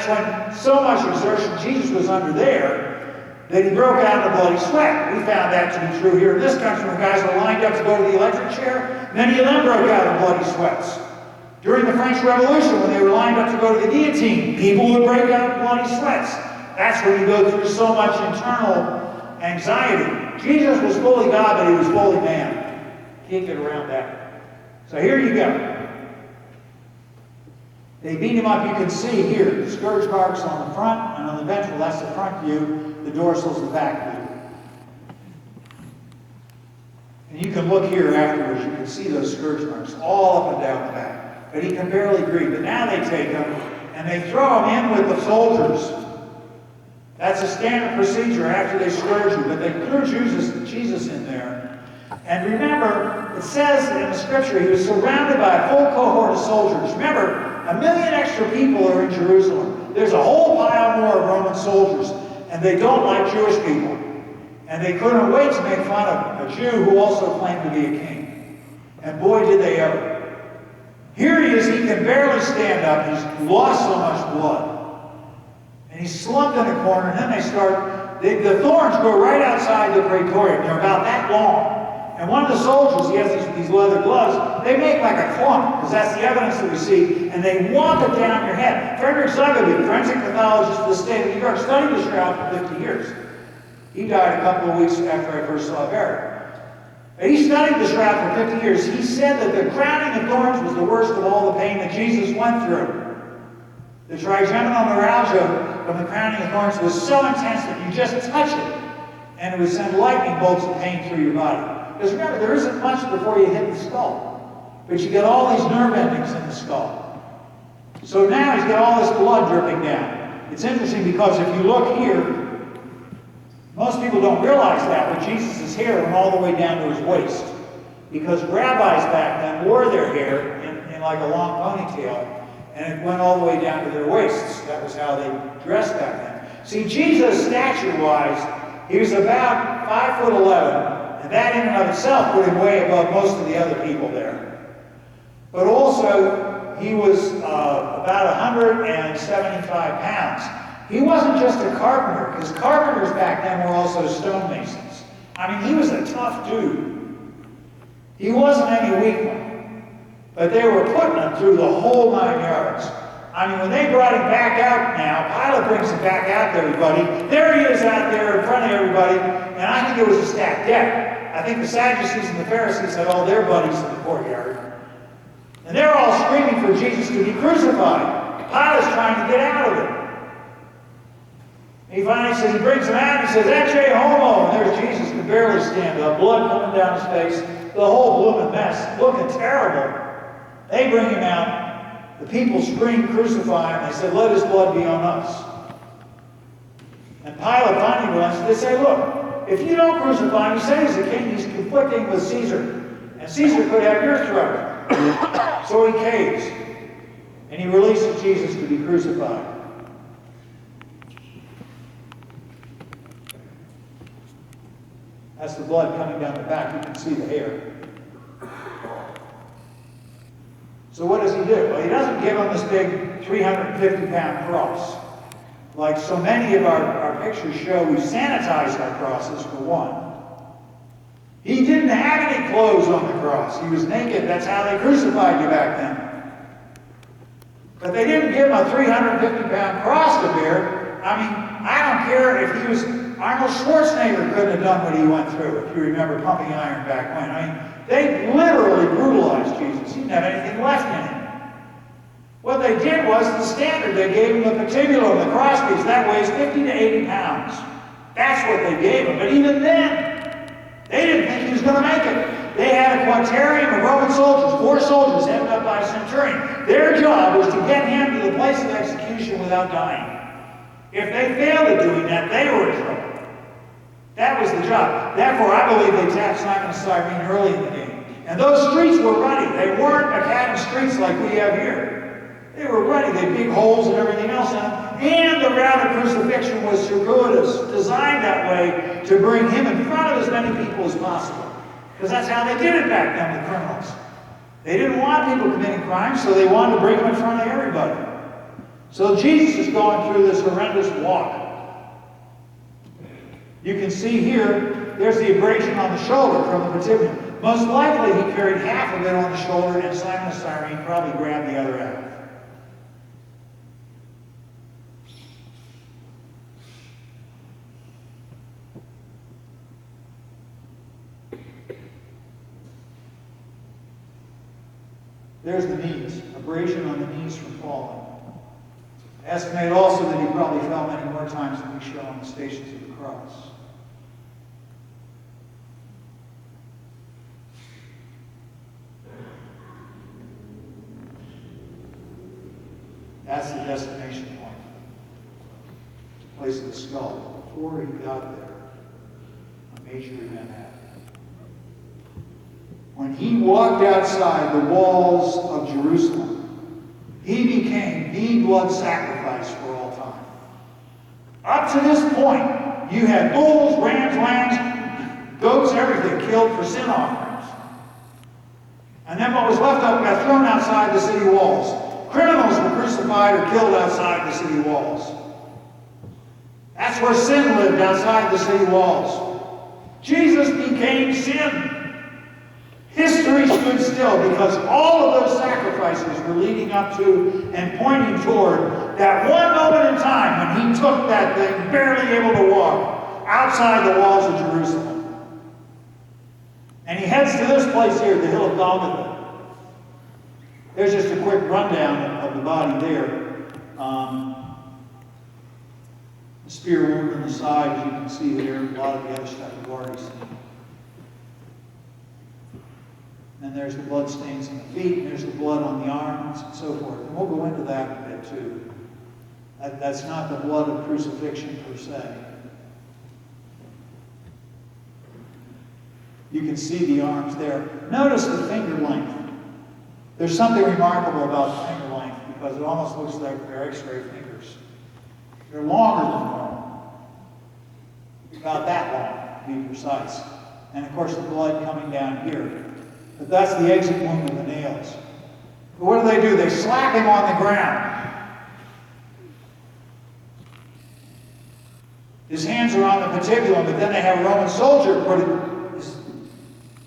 that's when so much exertion, Jesus was under there, that he broke out in a bloody sweat. We found that to be true here in this country when guys were lined up to go to the electric chair. Many of them broke out in bloody sweats. During the French Revolution, when they were lined up to go to the guillotine, people would break out in bloody sweats. That's when you go through so much internal anxiety. Jesus was fully God, but he was fully man. Can't get around that. So here you go. They beat him up. You can see here, scourge marks on the front and on the ventral. That's the front view. The dorsal's the back view. And you can look here afterwards. You can see those scourge marks all up and down the back. But he can barely breathe. But now they take him and they throw him in with the soldiers. That's a standard procedure after they scourge you. But they threw Jesus in there. And remember, it says in the scripture, he was surrounded by a full cohort of soldiers. Remember, 1 million extra people are in Jerusalem. There's a whole pile more of Roman soldiers, and they don't like Jewish people. And they couldn't wait to make fun of a Jew who also claimed to be a king. And boy, did they ever. Here he is, he can barely stand up. He's lost so much blood. And he's slumped in a corner, and then they start, the thorns go right outside the praetorium. They're about that long. And one of the soldiers, he has these leather gloves, they make like a clump, because that's the evidence that we see, and they whomp it down your head. Frederick Zugby, forensic pathologist for the state of New York, studied the Shroud for 50 years. He died a couple of weeks after I first saw Barry. He studied the Shroud for 50 years. He said that the crowning of thorns was the worst of all the pain that Jesus went through. The trigeminal neuralgia from the crowning of thorns was so intense that you just touch it, and it would send lightning bolts of pain through your body. Because remember, there isn't much before you hit the skull. But you get all these nerve endings in the skull. So now he's got all this blood dripping down. It's interesting because if you look here, most people don't realize that, but Jesus' hair went all the way down to his waist. Because rabbis back then wore their hair in like a long ponytail, and it went all the way down to their waists. That was how they dressed back then. See, Jesus, stature-wise, he was about 5'11". And that in and of itself put him way above most of the other people there. But also, he was about 175 pounds. He wasn't just a carpenter, because carpenters back then were also stonemasons. I mean, he was a tough dude. He wasn't any weak one. But they were putting him through the whole 9 yards. I mean, when they brought him back out now, Pilate brings him back out to everybody. There he is out there in front of everybody, and I think it was a stacked deck. I think the Sadducees and the Pharisees had all their buddies in the courtyard. And they're all screaming for Jesus to be crucified. Pilate's trying to get out of it. And he finally says, he brings him out and he says, "Ecce homo." And there's Jesus, can barely stand up, blood coming down his face, the whole blooming mess, looking terrible. They bring him out. The people scream, "Crucify him." They said, "Let his blood be on us." And Pilate finally realized, they say, "Look, if you don't crucify him, you say he's a king, he's conflicting with Caesar. And Caesar could have your throat." So he caves. And he releases Jesus to be crucified. That's the blood coming down the back. You can see the hair. So what does he do? Well, he doesn't give him this big 350-pound cross. Like so many of our pictures show, we sanitized our crosses for one. He didn't have any clothes on the cross. He was naked. That's how they crucified you back then. But they didn't give him a 350-pound cross to bear. I mean, I don't care if he was... Arnold Schwarzenegger couldn't have done what he went through, if you remember Pumping Iron back when. I mean, they literally brutalized Jesus. He didn't have anything left in him. What they did was the standard. They gave him the patibulum, the crosspiece. That weighs 50 to 80 pounds. That's what they gave him. But even then, they didn't think he was going to make it. They had a quatarium of Roman soldiers, 4 soldiers headed up by a centurion. Their job was to get him to the place of execution without dying. If they failed at doing that, they were in trouble. That was the job. Therefore, I believe they tapped Simon of Cyrene early in the game. And those streets were ruddy. They weren't macadam streets like we have here. They were ruddy. They had big holes and everything else in them. And the route of crucifixion was circuitous, designed that way to bring him in front of as many people as possible. Because that's how they did it back then with criminals. They didn't want people committing crimes, so they wanted to bring them in front of everybody. So Jesus is going through this horrendous walk. You can see here, there's the abrasion on the shoulder from the patibulum. Most likely he carried half of it on the shoulder, and Simon of Cyrene probably grabbed the other half. There's the knees, abrasion on the knees from falling. Estimate also that he probably fell many more times than we show on the Stations of the Cross. That's the destination point, the place of the skull. Before he got there, a major event happened. When he walked outside the walls of Jerusalem, he became the blood sacrifice for all time. Up to this point, you had bulls, rams, lambs, goats, everything killed for sin offerings. And then what was left up got thrown outside the city walls. Criminals were crucified or killed outside the city walls. That's where sin lived, outside the city walls. Jesus became sin. History stood still because all of those sacrifices were leading up to and pointing toward that one moment in time when he took that thing, barely able to walk, outside the walls of Jerusalem. And he heads to this place here, the hill of Golgotha. There's just a quick rundown of the body there. The spear wound in the side, as you can see there, a lot of the other stuff you've already seen. And there's the blood stains on the feet, and there's the blood on the arms, and so forth. And we'll go into that a bit too. That's not the blood of crucifixion per se. You can see the arms there. Notice the finger length. There's something remarkable about the finger length because it almost looks like they're X-ray fingers. They're longer than normal. About that long, to be precise. And of course the blood coming down here. But that's the exit wound of the nails. But what do? They slap him on the ground. His hands are on the patibulum, but then they have a Roman soldier put his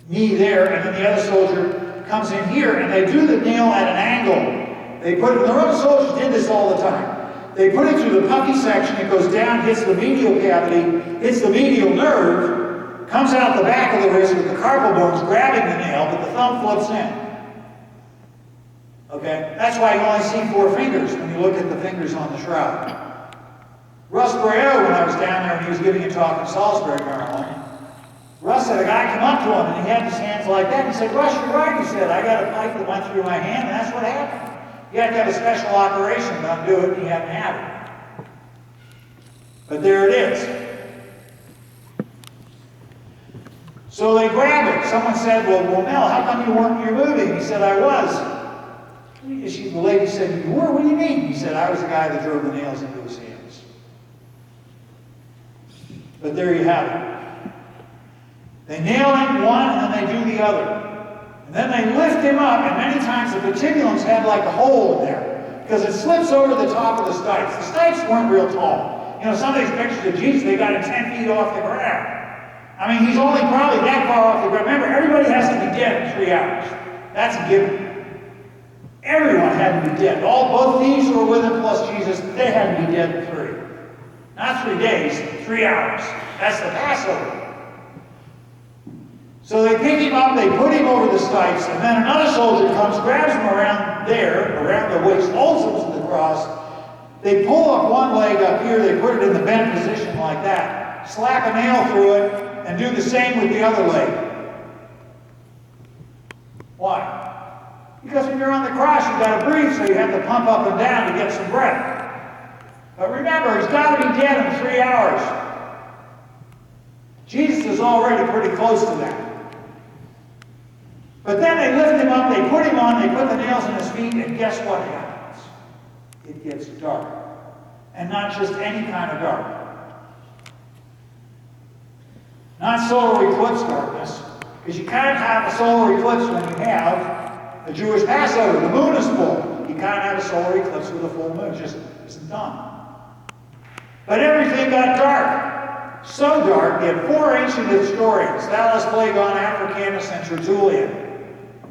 knee there, and then the other soldier comes in here, and they do the nail at an angle. They put it, the Roman soldiers did this all the time. They put it through the puffy section, it goes down, hits the medial cavity, hits the medial nerve, comes out the back of the wrist with the carpal bones grabbing the nail, but the thumb flips in. Okay? That's why you only see 4 fingers when you look at the fingers on the shroud. Russ Breaux, when I was down there and he was giving a talk in Salisbury, Maryland, Russ said a guy came up to him and he had his hands like that. He said, "Russ, you're right." He said, "I got a pipe that went through my hand, and that's what happened. You had to have a special operation to undo it, and he hadn't had it." But there it is. So they grab it. Someone said, well, Mel, how come you weren't here moving? He said, "I was." The lady said, "You were? What do you mean?" He said, "I was the guy that drove the nails into his hands." But there you have it. They nail him one and then they do the other. And then they lift him up, and many times the patibulums had like a hole in there because it slips over the top of the stipes. The stipes weren't real tall. You know, some of these pictures of Jesus, they got him 10 feet off the ground. I mean, he's only probably that far off the ground. Remember, everybody has to be dead in 3 hours. That's a given. Everyone had to be dead. Both thieves who were with him plus Jesus, they had to be dead in 3. Not 3 days, 3 hours. That's the Passover. So they pick him up, they put him over the stipes, and then another soldier comes, grabs him around there, around the waist, holds him to the cross. They pull up one leg up here, they put it in the bent position like that, slap a nail through it, and do the same with the other leg. Why? Because when you're on the cross, you've got to breathe, so you have to pump up and down to get some breath. But remember, he's got to be dead in 3 hours. Jesus is already pretty close to that. But then they lift him up, they put him on, they put the nails in his feet, and guess what happens? It gets dark. And not just any kind of dark. Not solar eclipse darkness, because you can't have a solar eclipse when you have a Jewish Passover. The moon is full. You can't kind of have a solar eclipse with a full moon. It just isn't done. But everything got dark. So dark, we had 4 ancient historians, Thales, Phlegon, Africanus, and Tertullian.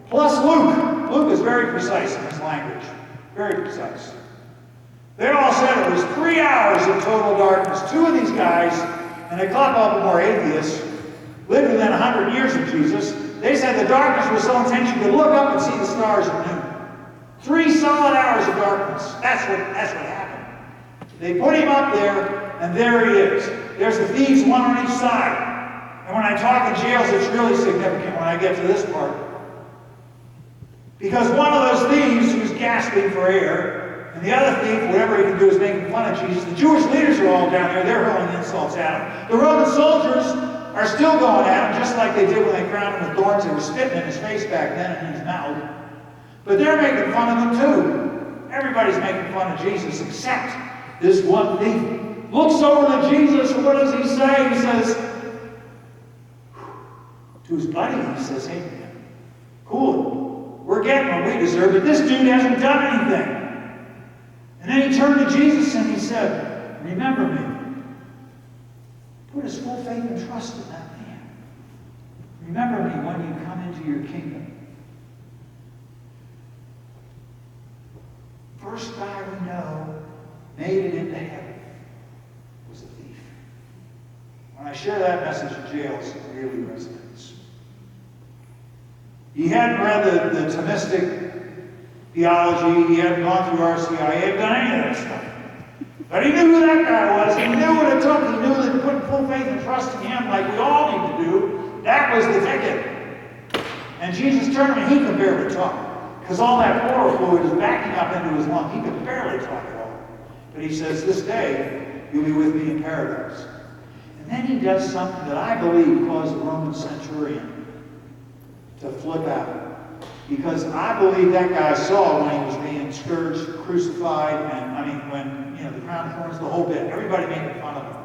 Plus Luke. Luke is very precise in his language. Very precise. They all said it was 3 hours of total darkness. 2 of these guys, and a couple more atheists, lived within 100 years of Jesus. They said the darkness was so intense you could look up and see the stars at noon. 3 solid hours of darkness. That's what happened. They put him up there, and there he is. There's the thieves, one on each side. And when I talk in jails, it's really significant when I get to this part. Because one of those thieves who's gasping for air, and the other thief, whatever he can do is making fun of Jesus. The Jewish leaders are all down there. They're hurling insults at him. The Roman soldiers are still going at him, just like they did when they crowned him with thorns. They were spitting in his face back then and in his mouth. But they're making fun of him too. Everybody's making fun of Jesus except this one thief. Looks over to Jesus, and what does he say? He says, to his buddy, he says, hey man, cool, we're getting what we deserve, but this dude hasn't done anything. And then he turned to Jesus and he said, remember me. Put his full faith and trust in that man. Remember me when you come into your kingdom. First guy we know made it into heaven was a thief. When I share that message in jails, it really resonates. He hadn't read the Thomistic theology, he hadn't gone through RCI, he hadn't done any of that stuff. But he knew who that guy was, he knew what it took, he knew that putting full faith and trust in him, like we all need to do, that was the ticket. And Jesus turned to him and he could barely talk. Because all that oral fluid is backing up into his lung. He could barely talk at all. But he says, this day, you'll be with me in paradise. And then he does something that I believe caused the Roman centurion to flip out. Because I believe that guy saw when he was being scourged, crucified, and when, the crown of thorns, the whole bit. Everybody making fun of him.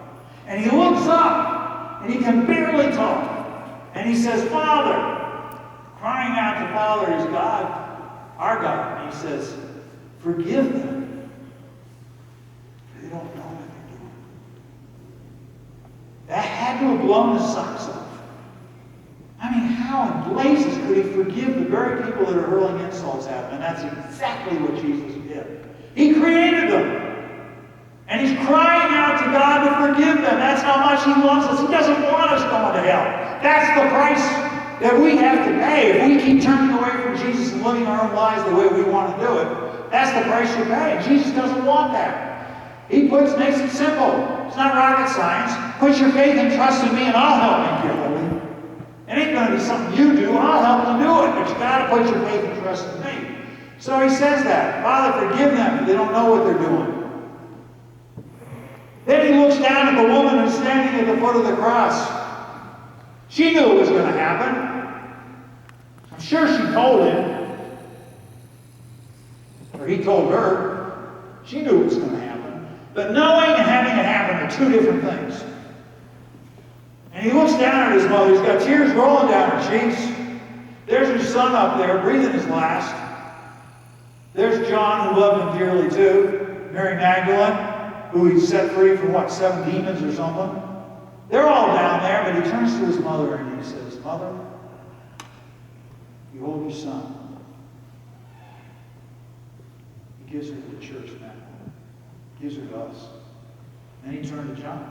And he looks up, and he can barely talk. And he says, Father, crying out to Father is God. Our God, and he says, forgive them. They don't know what they're doing. That had to have blown his socks off. I mean, how in blazes could he forgive the very people that are hurling insults at him? And that's exactly what Jesus did. He created them. And he's crying out to God to forgive them. That's how much he loves us. He doesn't want us going to hell. That's the price that we have to pay. If we keep turning away from Jesus and living our own lives the way we want to do it, that's the price you pay. Jesus doesn't want that. He makes it simple. It's not rocket science. Put your faith and trust in me and I'll help make you holy. It ain't going to be something you do. I'll help you do it. But you got to put your faith and trust in me. So he says that. Father, forgive them. They don't know what they're doing. Then he looks down at the woman who's standing at the foot of the cross. She knew it was going to happen. I'm sure she told him. Or he told her. She knew it was going to happen. But knowing and having it happen are 2 different things. And he looks down at his mother. He's got tears rolling down her cheeks. There's her son up there, breathing his last. There's John, who loved him dearly too. Mary Magdalene, who he set free from, 7 demons or something. They're all down there, but he turns to his mother and he says, Mother, behold your son. He gives her to the church now. He gives her to us. Then he turned to John.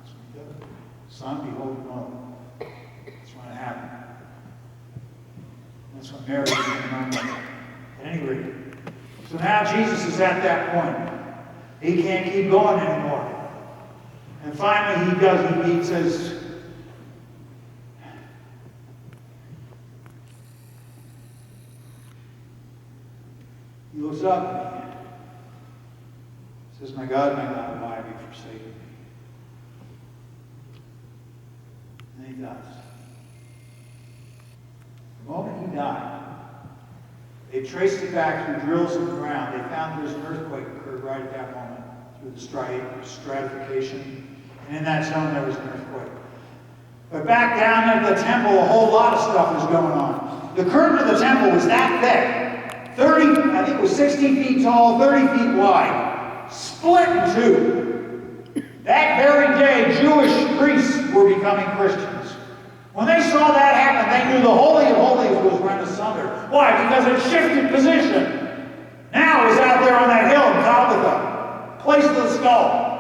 That's what he does. Son, behold your mother. That's when it happened. That's what Mary did in her moment. At any rate. So now Jesus is at that point. He can't keep going anymore. And finally he says, he looks up and he says, my God, why have you forsaken me? And he does. The moment he died, they traced it back through drills in the ground. They found there was an earthquake occurred right at that moment through the stratification. And in that zone, there was an earthquake. But back down at the temple, a whole lot of stuff was going on. The curtain of the temple was that thick, 30 at think it was 60 feet tall, 30 feet wide, split in two. That very day, Jewish priests were becoming Christians. When they saw that happen, they knew the Holy of Holies was rent asunder. Why? Because it shifted position. Now it was out there on that hill in Golgotha, place of the skull.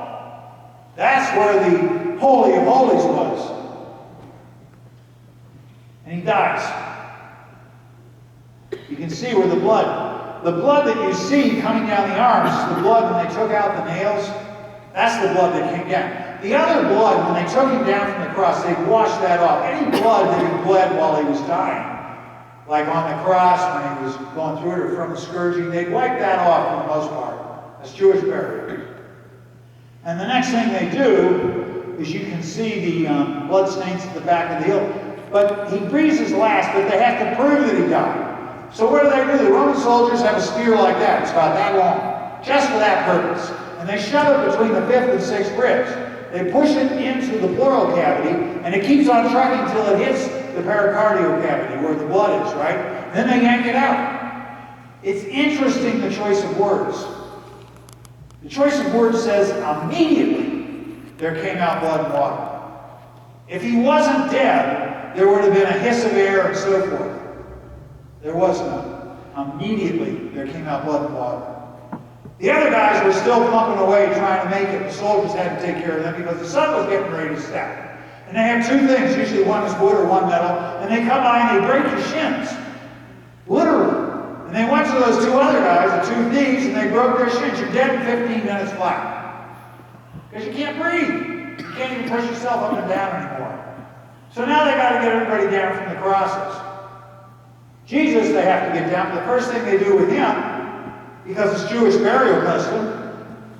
That's where the Holy of Holies was. And he dies. You can see where the blood that you see coming down the arms, the blood when they took out the nails, that's the blood that came down. The other blood, when they took him down from the cross, they washed that off. Any blood that he bled while he was dying, like on the cross when he was going through it or from the scourging, they'd wipe that off for the most part. That's Jewish burial. And the next thing they do is you can see the blood stains at the back of the hill. But he breathes his last, but they have to prove that he died. So what do? The Roman soldiers have a spear like that. It's about that long, just for that purpose. And they shove it between the 5th and 6th ribs. They push it into the pleural cavity, and it keeps on trucking until it hits the pericardial cavity, where the blood is, right? And then they yank it out. It's interesting, the choice of words. The choice of words says, immediately there came out blood and water. If he wasn't dead, there would have been a hiss of air and so forth. There was none. Immediately there came out blood and water. The other guys were still pumping away trying to make it. The soldiers had to take care of them because the sun was getting ready to set. And they have two things. Usually one is wood or one metal. And they come by and they break your shins. Literally. And they went to those two other guys, the two thieves, and they broke their shins. You're dead in 15 minutes flat. Because you can't breathe. You can't even push yourself up and down anymore. So now they got to get everybody down from the crosses. Jesus, they have to get down. But the first thing they do with him, because it's Jewish burial custom,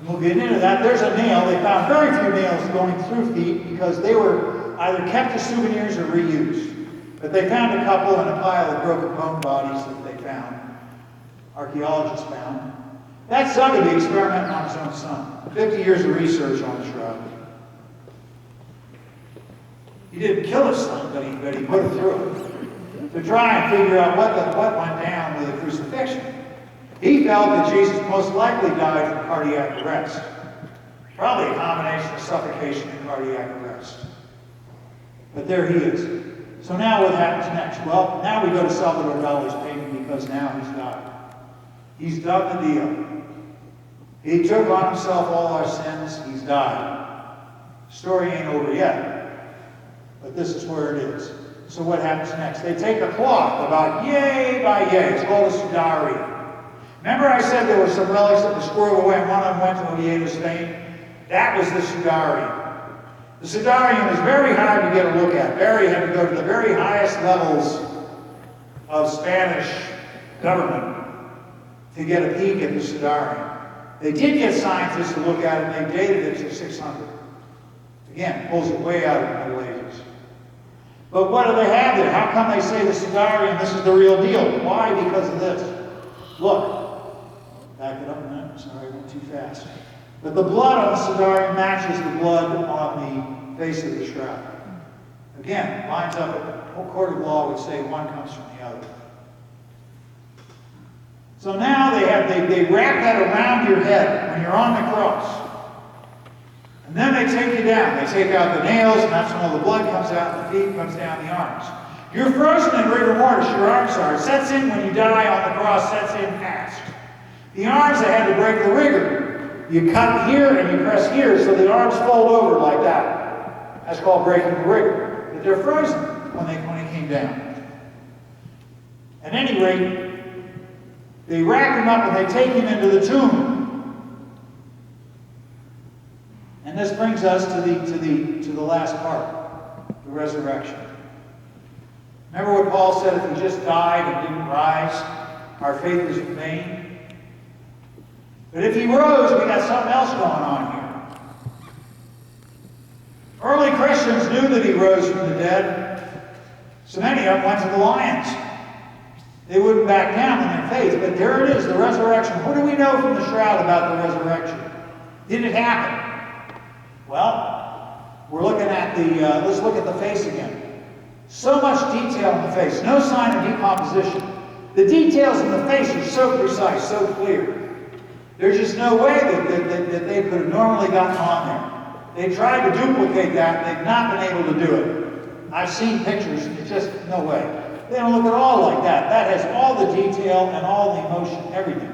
we'll get into that, there's a nail. They found very few nails going through feet because they were either kept as souvenirs or reused. But they found a couple in a pile of broken bone bodies that they found. Archaeologists found. That son could be experimenting on his own son. 50 years of research on the shroud. He didn't kill his son, but he put it through it to try and figure out what went down with the crucifixion. He felt that Jesus most likely died from cardiac arrest. Probably a combination of suffocation and cardiac arrest. But there he is. So now what happens next? Well, now we go to Salvador Dali's painting because now he's died. He's done the deal. He took on himself all our sins. He's died. The story ain't over yet. But this is where it is. So what happens next? They take a cloth about yay by yay. It's called a sudarium. Remember I said there were some relics that were squirreled away and one of them went to Oviedo, Spain? That was the sudarium. The sudarium is very hard to get a look at. Barry had to go to the very highest levels of Spanish government to get a peek at the sudarium. They did get scientists to look at it and they dated it to 600. Again, pulls it way out of the Middle Ages. But what do they have there? How come they say the sudarium, this is the real deal? Why? Because of this. Look. Back it up a minute. Sorry, I went too fast. But the blood on the sudarium matches the blood on the face of the shroud. Again, lines up. A court of law would say one comes from the other. So now they wrap that around your head when you're on the cross. And then they take you down. They take out the nails, and that's when all the blood comes out, and the feet comes down the arms. You're frozen in rigor mortis, your arms are. It sets in when you die on the cross, sets in fast. The arms, they had to break the rigor. You cut here and you press here, so the arms fold over like that. That's called breaking the rigor. But they're frozen when they came down. At any rate, they wrap him up and they take him into the tomb. And this brings us to the last part, the resurrection. Remember what Paul said, if he just died and didn't rise, our faith is in vain? But if he rose, we got something else going on here. Early Christians knew that he rose from the dead. So many of them went to the lions. They wouldn't back down in their faith. But there it is, the resurrection. What do we know from the shroud about the resurrection? Did it happen? Well, we're looking at let's look at the face again. So much detail in the face, no sign of decomposition. The details in the face are so precise, so clear. There's just no way that they could have normally gotten on there. They tried to duplicate that, they've not been able to do it. I've seen pictures, it's just no way. They don't look at all like that. That has all the detail and all the emotion, everything.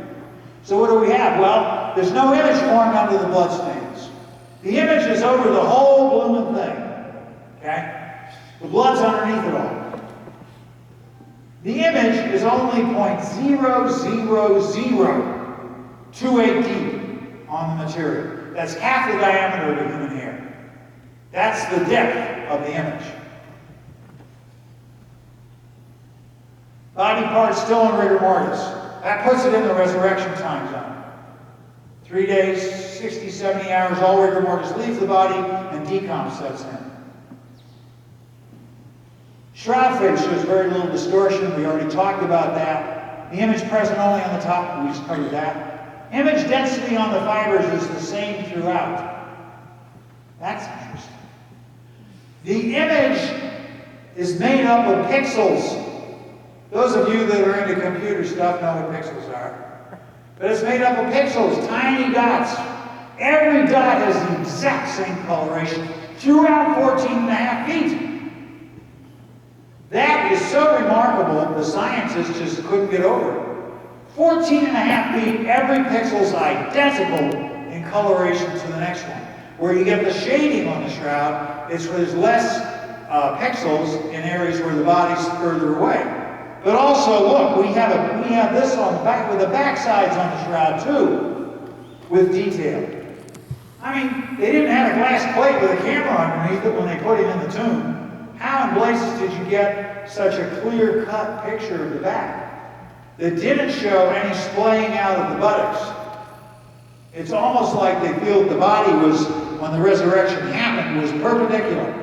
So what do we have? Well, there's no image formed under the bloodstains. The image is over the whole blooming thing. Okay? The blood's underneath it all. The image is only 0.000028 deep on the material. That's half the diameter of a human hair. That's the depth of the image. Body parts still in rigor mortis. That puts it in the resurrection time zone. 3 days, 60, 70 hours, all rigor mortis leaves the body and decomp sets in. Shroud face shows very little distortion. We already talked about that. The image present only on the top, we just covered that. Image density on the fibers is the same throughout. That's interesting. The image is made up of pixels. Those of you that are into computer stuff know what pixels are. But it's made up of pixels, tiny dots. Every dot has the exact same coloration throughout 14.5 feet. That is so remarkable, the scientists just couldn't get over it. 14.5 feet, every pixel is identical in coloration to the next one. Where you get the shading on the shroud, there's less pixels in areas where the body's further away. But also, look, we have this on the back, with the back sides on the shroud too, with detail. I mean, they didn't have a glass plate with a camera underneath it when they put him in the tomb. How in blazes did you get such a clear-cut picture of the back that didn't show any splaying out of the buttocks? It's almost like they feel that the body was, when the resurrection happened, was perpendicular.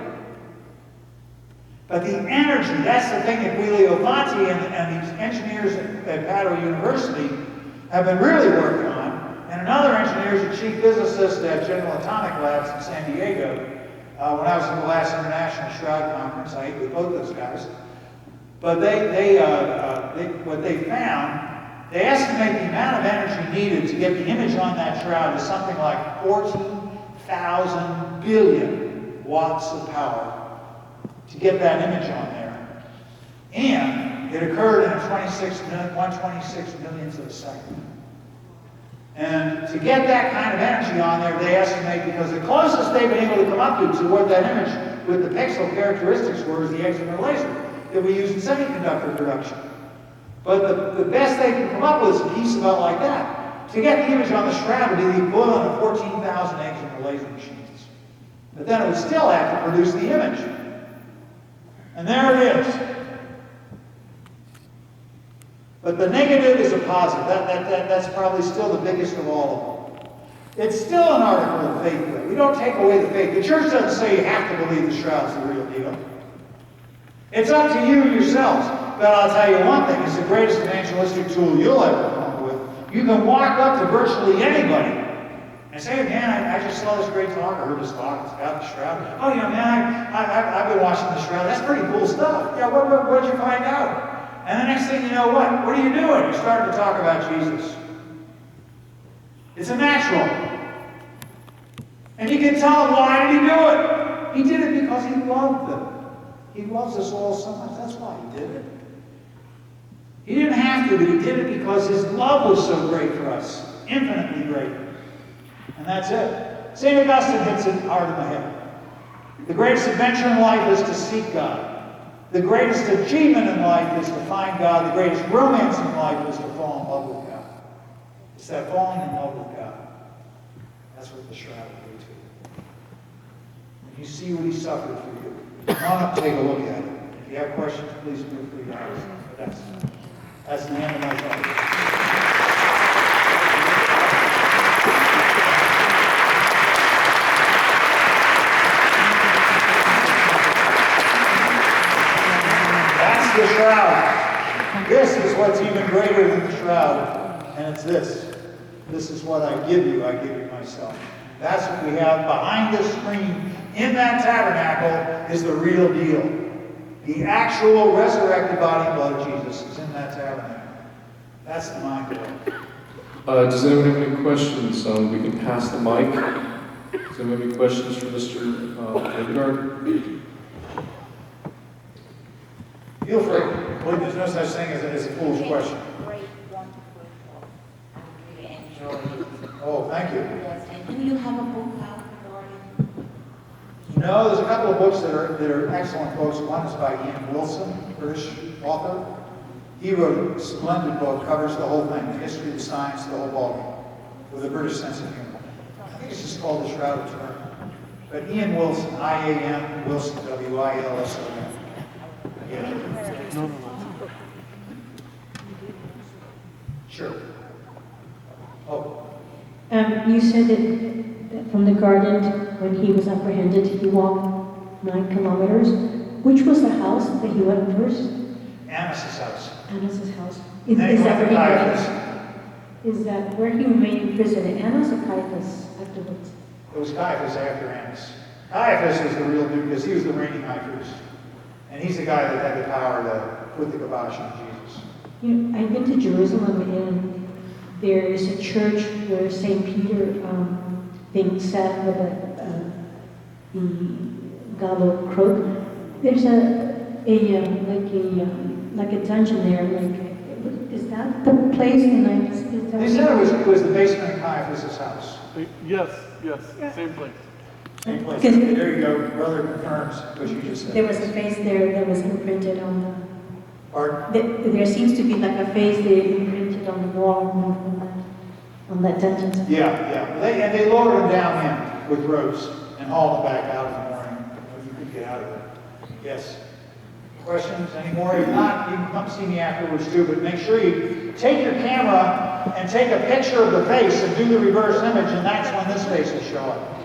But the energy, that's the thing that Guilio Fanti and these engineers at Padua University have been really working on. And another engineer is a chief physicist at General Atomic Labs in San Diego. When I was at the last International Shroud Conference, I ate with both those guys. But what they found, they estimate the amount of energy needed to get the image on that shroud is something like 14,000 billion watts of power to get that image on there. And it occurred in 1/26 millionth of a second. And to get that kind of energy on there, they estimate, because the closest they've been able to come up to what that image with the pixel characteristics were is the excimer laser that we use in semiconductor production. But the best they can come up with is a piece about like that. To get the image on the shroud would be the equivalent of 14,000 excimer laser machines. But then it would still have to produce the image. And there it is. But the negative is a positive. That's probably still the biggest of all of them. It's still an article of faith, though. We don't take away the faith. The church doesn't say you have to believe the shroud's the real deal. It's up to you yourselves. But I'll tell you one thing, it's the greatest evangelistic tool you'll ever come up with. You can walk up to virtually anybody and say, man, I just saw this great talk. I heard this talk. It's about the shroud. Oh, man, I've been watching the shroud. That's pretty cool stuff. Yeah, what did you find out? And the next thing you know, what are you doing? You're starting to talk about Jesus. It's a natural. And you can tell him, why did he do it? He did it because he loved them. He loves us all so much. That's why he did it. He didn't have to, but he did it because his love was so great for us. Infinitely great. And that's it. St. Augustine hits it hard in the head. The greatest adventure in life is to seek God. The greatest achievement in life is to find God. The greatest romance in life is to fall in love with God. It's that falling in love with God. That's what the shroud will do to you. If you see what he suffered for you, come on up and take a look at it. If you have questions, please feel free to ask. But that's the end of my talk. The shroud. This is what's even greater than the shroud, and it's this. This is what I give you myself. That's what we have behind this screen in that tabernacle is the real deal. The actual resurrected body and blood of Jesus is in that tabernacle. That's the mind world. Does anyone have any questions? We can pass the mic. Does anyone have any questions for Mr. Wingard? Feel free. Well, there's no such thing as a foolish question. Great, wonderful talk. I really enjoyed it. Oh, thank you. Yes, and do you have a book out regarding? No, there's a couple of books that are excellent books. One is by Ian Wilson, British author. He wrote a splendid book, covers the whole thing, the history, the science, the whole ballgame, with a British sense of humor. I think it's just called The Shroud of Turin. But Ian Wilson, I-A-N, Wilson, W-I-L-S-O-N. Yeah. Sure. Oh. You said that from the garden, when he was apprehended, he walked 9 kilometers. Which was the house that he went first? Annis's house. Annis's house. And then he went to Caiaphas. Is that where he remained in prison? Annas or Caiaphas afterwards? It was Caiaphas after Annis. Caiaphas was the real dude because he was the reigning high priest. And he's the guy that had the power to put the kibosh on Jesus. You know, I've been to Jerusalem, and there is a church where St. Peter being sat with the gallows crook. There's like a dungeon there. Is that the place? They said it was the basement of Caiaphas' house. Yes, same place. Same place. There you go. Brother confirms what you just said. There was a face there that was imprinted on the... Pardon? There seems to be like a face there imprinted on the wall on that dungeon. Yeah. And they lowered him down in with ropes and hauled him back out in the morning when you could get out of there. Yes. Questions anymore? If not, you can come see me afterwards too, but make sure you take your camera and take a picture of the face and do the reverse image, and that's when this face will show up.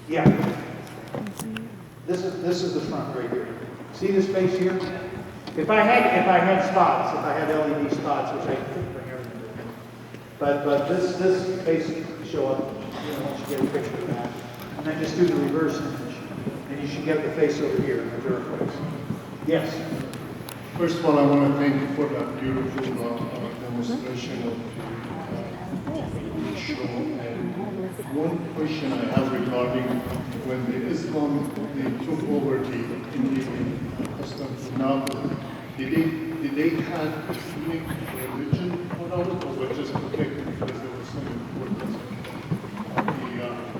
Yeah. This is the front right here. See this face here? If I had spots, if I had LED spots, which I could bring everything with me. But this face will show up, once you get a picture of that. And then just do the reverse image. And you should get the face over here in the third place. Yes. First of all, I want to thank you for that beautiful demonstration of the show. And one question I have regarding when the Islam they took over the Indian Constantinople, did they have a unique religion for us, or was just protected